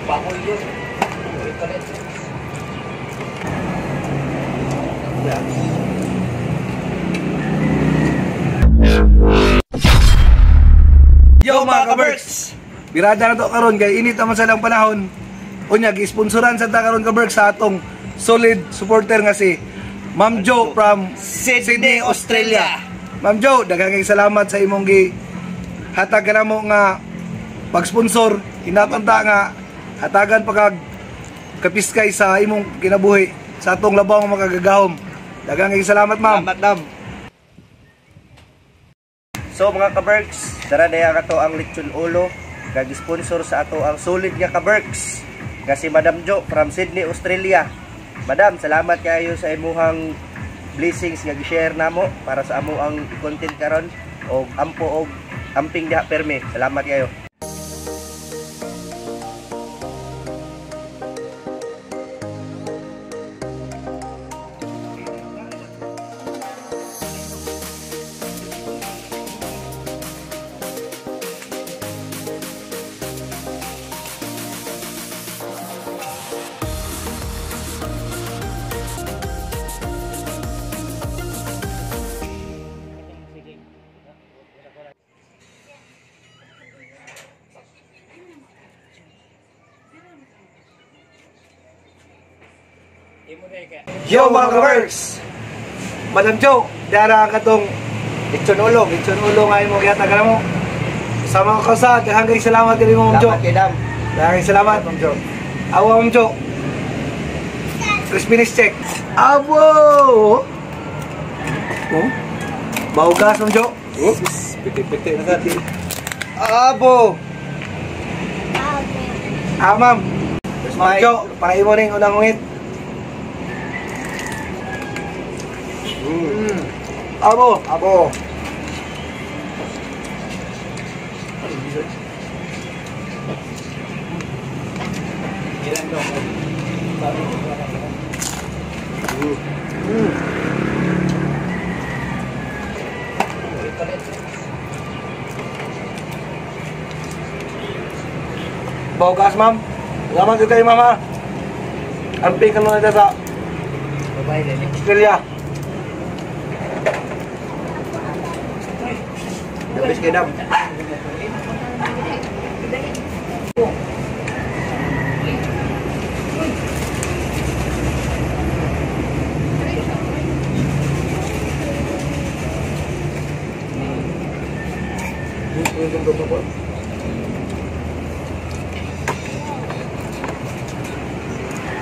Bakol yun. Ito ulit. Yo mga ka-Berks! Birada na to karon kay init naman sa lang panahon. Unya gi-sponsoran sa ta karon ka-Berks sa atong solid supporter nga si Ma'am Jo from Sydney, Australia. Ma'am Jo, daghang salamat sa imong gi hatag kanamo nga pag-sponsor. Hinatanta nga hatagan pa kag kapiskay sa imong kinabuhi sa atong labaw nga makagagahom. Daghang salamat, ma'am. Salamat, ma'am. So mga ka-Berks, tara daya ka to ang lechon ulo kag-sponsor sa ato ang solid nga ka-Berks nga si Madam Jo from Sydney, Australia. Madam, salamat kayo sa imuhang blessings nga gi-share namo para sa amo ang content karon og ampo og amping diha permi. Salamat kayo. Yo mga ka-Berks! Madam Jo, dara ka tong lechon ulo nga imong gihatag mo. Sa mga kausa, daghang salamat diri mo, Ma'am Jo. Salamat kay Dam. Daghang salamat, Ma'am Jo. Awa, Ma'am Jo. Crispiness check. Abo! Oh? Baugas, Ma'am Jo. Oh? Piti-piti na natin. Abo! Ah, Ma'am. Ma'am Jo, para imo ring unang ngit. Abo. Baugas, ma'am. Salamat kayo, mama. Amping ka muna sa Australia. Dabis kay Dam.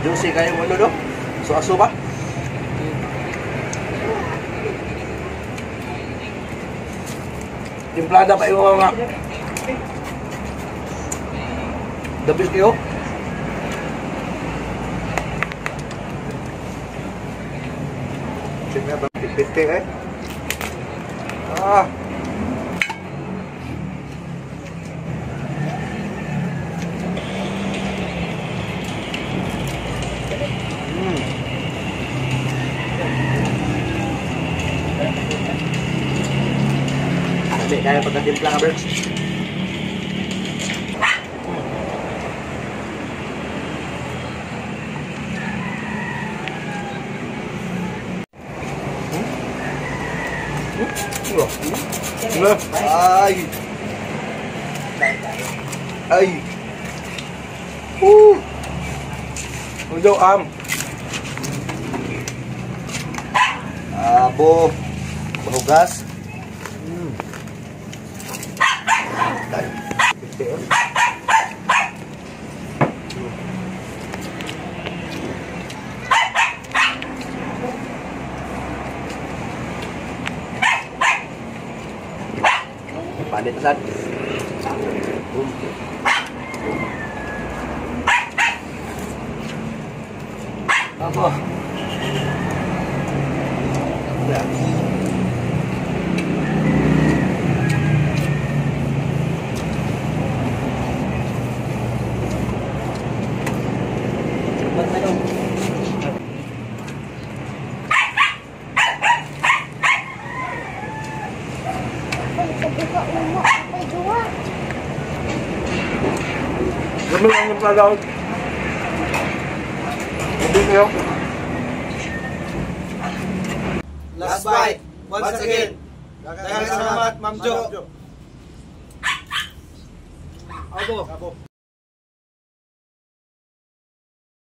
Juicy kayo mo do? So aso ba? Timplada pa yung mga dabis kayo. Check na ba? Piti eh. Ah. Hindi kaya pagkatimpla ka, Berks. Ay. Udo Abo. Bahugas. Palit na sad. Apa? Ya. Gamit ang yung pagawag. you. Last bite. Once again. Daghang salamat, Ma'am Jo. Abo.